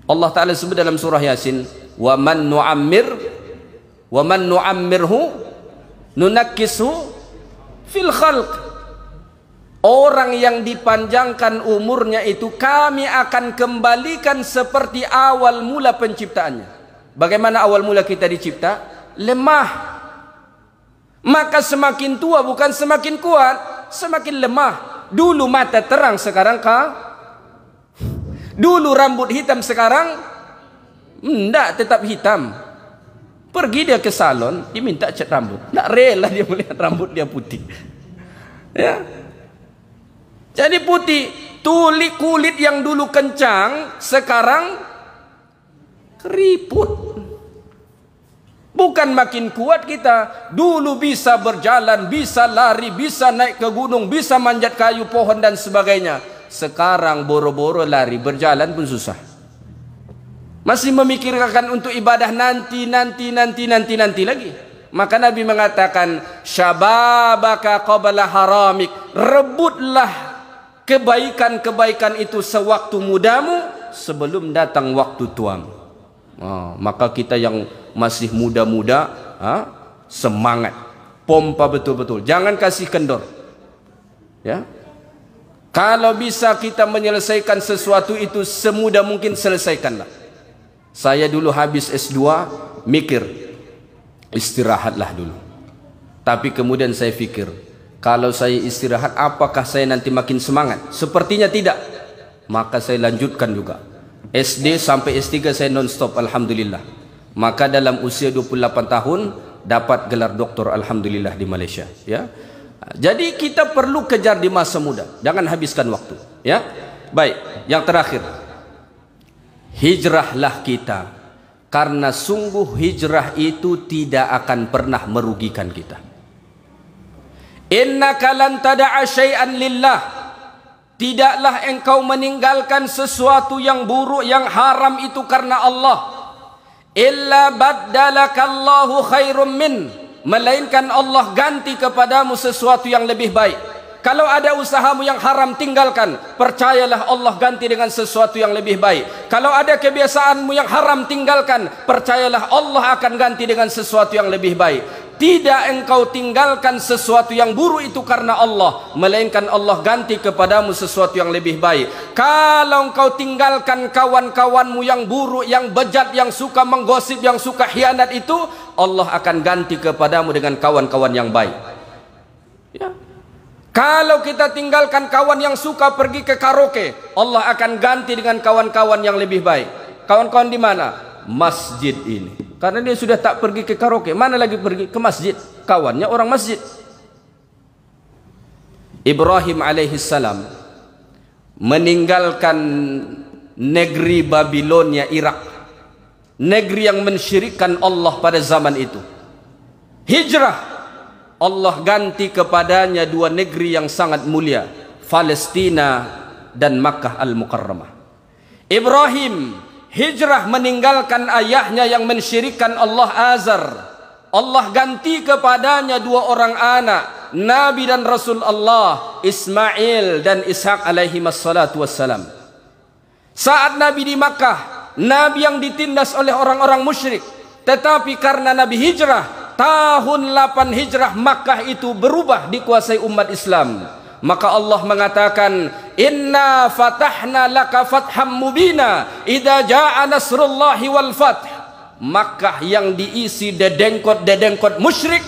Allah Ta'ala sebut dalam surah Yasin, wa man nu'ammirhu nunakkishu fil khalq. Orang yang dipanjangkan umurnya itu kami akan kembalikan seperti awal mula penciptaannya. Bagaimana awal mula kita dicipta? Lemah. Maka semakin tua bukan semakin kuat, semakin lemah. Dulu mata terang, sekarang dulu rambut hitam, sekarang enggak, tetap hitam. Pergi dia ke salon, diminta cat rambut, enggak rela dia melihat rambut dia putih. Ya, jadi putih. Kulit yang dulu kencang sekarang keriput. Bukan makin kuat kita. Dulu bisa berjalan, bisa lari, bisa naik ke gunung, bisa manjat kayu, pohon dan sebagainya. Sekarang boro-boro lari, berjalan pun susah. Masih memikirkan untuk ibadah nanti lagi. Maka Nabi mengatakan, syababaka qabla haramik. Rebutlah kebaikan-kebaikan itu sewaktu mudamu, sebelum datang waktu tuamu. Maka kita yang masih muda-muda, semangat, pompa betul-betul, jangan kasih kendor. Ya, kalau bisa kita menyelesaikan sesuatu itu semudah mungkin, selesaikanlah. Saya dulu habis S2 mikir istirahatlah dulu, tapi kemudian saya pikir, kalau saya istirahat apakah saya nanti makin semangat? Sepertinya tidak. Maka saya lanjutkan juga. SD sampai S3 saya non-stop, alhamdulillah. Maka dalam usia 28 tahun dapat gelar doktor, alhamdulillah, di Malaysia. Ya, jadi kita perlu kejar di masa muda, jangan habiskan waktu. Ya, baik. Yang terakhir, hijrahlah kita, karena sungguh hijrah itu tidak akan pernah merugikan kita. Innaka lan tada'a syai'an lillah. Tidaklah engkau meninggalkan sesuatu yang buruk, yang haram itu karena Allah. Illa baddalakallahu khairum min. Melainkan Allah ganti kepadamu sesuatu yang lebih baik. Kalau ada usahamu yang haram, tinggalkan. Percayalah Allah ganti dengan sesuatu yang lebih baik. Kalau ada kebiasaanmu yang haram, tinggalkan. Percayalah Allah akan ganti dengan sesuatu yang lebih baik. Tidak engkau tinggalkan sesuatu yang buruk itu karena Allah, melainkan Allah ganti kepadamu sesuatu yang lebih baik. Kalau engkau tinggalkan kawan-kawanmu yang buruk, yang bejat, yang suka menggosip, yang suka khianat itu, Allah akan ganti kepadamu dengan kawan-kawan yang baik. Ya. Kalau kita tinggalkan kawan yang suka pergi ke karaoke, Allah akan ganti dengan kawan-kawan yang lebih baik. Kawan-kawan di mana? Masjid ini. Karena dia sudah tak pergi ke karaoke, mana lagi pergi ke masjid? Kawannya orang masjid. Ibrahim alaihissalam meninggalkan negeri Babilonia, Irak, negeri yang mensyirikkan Allah pada zaman itu. Hijrah, Allah ganti kepadanya dua negeri yang sangat mulia, Palestina dan Makkah al-Mukarramah. Ibrahim hijrah meninggalkan ayahnya yang mensyirikkan Allah, Azar. Allah ganti kepadanya dua orang anak, Nabi dan Rasul Allah, Ismail dan Ishak alaihi wassalatu wassalam. Saat Nabi di Makkah, Nabi yang ditindas oleh orang-orang musyrik. Tetapi karena Nabi hijrah, tahun 8 hijrah, Makkah itu berubah dikuasai umat Islam. Maka Allah mengatakan, inna fatahna laka fatham mubina idza jaa nasrullahi wal fath. Makkah yang diisi dedengkot-dedengkot musyrik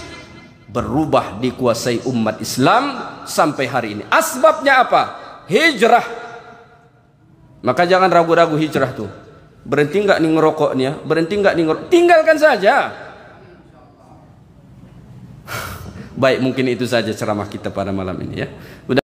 berubah dikuasai umat Islam sampai hari ini. Asbabnya apa? Hijrah. Maka jangan ragu-ragu hijrah tuh. Berhenti nggak nih ngerokoknya? Berhenti nggak nih ngerokok? Tinggalkan saja. Baik, mungkin itu saja ceramah kita pada malam ini ya.